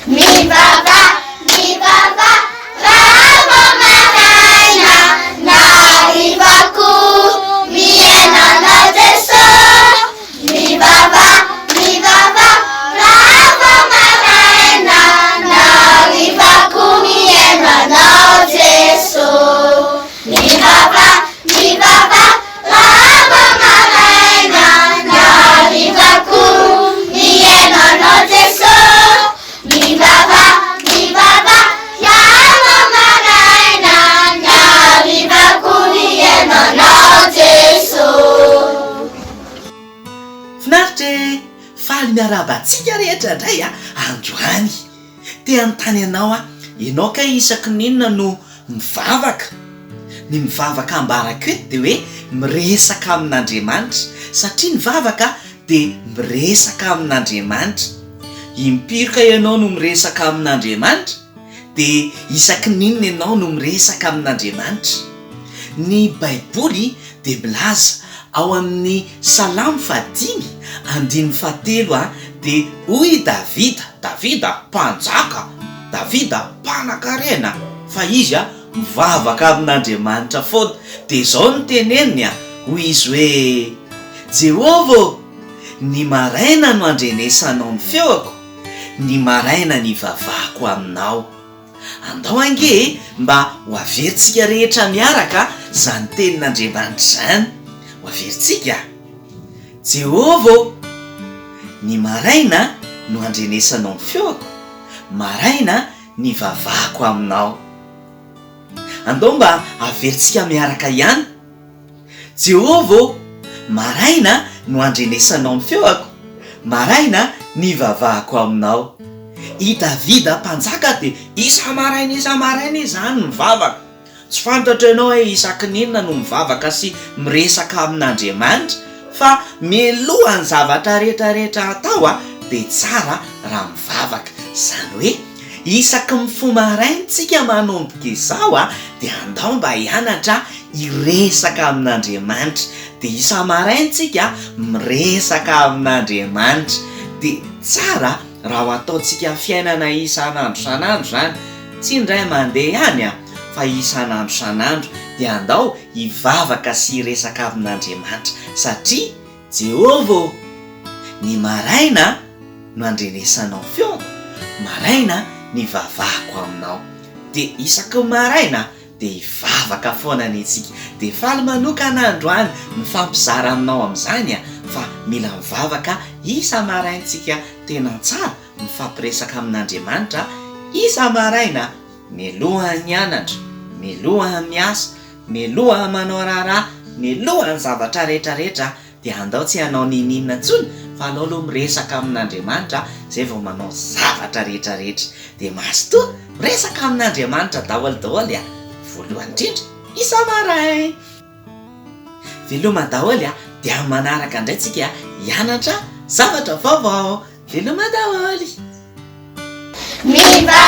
mivava raha maraina narivako miainana Jeso. Mivava raha maraina narivako miainana Jeso. Mivava raha maraina narivako miainana Jeso. Mivava raha maraina narivako miainana Jeso. Finaritra faly miarabantsika rehetra indray androany te anontany anao ianao ka isaky ninona no mivavaka. Ny mivavaka ambarako eto dia hoe miresaka amin'Andriamanitra, satria ny vavaka dia miresaka amin'Andriamanitra. Impiry ka ianao no miresaka amin'Andriamanitra dia isaky ninona ianao no miresaka amin'Andriamanitra. Ny baiboly dia milaza ao amin'ny Salamo 5:7 dia hoy Davida mpanjaka, Davida mpanan-karena fa izy mivavaka amin'Andriamanitra foana. dia izao no teneniny hoy izy hoe: Jehova, ny maraina no andrenesanao ny feoko, ny maraina ny vavako aminao. Andao ange mba ho averintsika rehetra miaraka zany tenin'Andriamanitra zany. Ho averintsika: Jehova, ny maraina no andrenesanao ny feoko, maraina ny vavako aminao. Andao mba averintsika miaraka ihany: Jehova, maraina no andrenesanao ny feoko, maraina ny vavako aminao. I Davida mpanjaka dia isa maraina izany mivavaka. Tsy fantatra ianao hoe isaky ninona no mivavaka sy miresaka amin'Andriamanitra, fa mialohan'ny zavatra rehetrarehetra atao dia tsara raha mivavaka. Zany hoe isaky mifo maraintsika manomboka izao dia andao mba hianatra iresaka amin'Andriamanitra. Dia isa maraintsika miresaka amin'Andriamanitra dia tsara raha ho ataontsika fiainana isan'andro san'andro zany, tsy indray mandeha ihany fa isan'andro san'andro dia andao hivavaka sy hiresaka amin'Andriamanitra, satria Jehova, ny maraina no andrenesanao feoko, maraina ny vavako aminao. Dia isaky maraina dia hivavaka foana ny antsika. Dia faly manokana androany mifampizara aminao amin'izany fa mila mivavaka isa maraintsika tena tsara mifampiresaka amin'Andriamanitra isa maraina, mialoha mianatra, mialoha miasa, mialoha manao raharaha, mialoha ny zavatra rehetrarehetra dia andao tsy hanao ninina intsony fa alao aloha miresaka amin'Andriamanitra zay vao manao zavatra rehetrarehetra. Dia mahasotoa miresaka amin'Andriamanitra daholo voalohany indrindra isa maraina. Veloma daholo dia amin'ny manaraka indray tsika hianatra zavatra vaovao. Veloma daholo. Mivava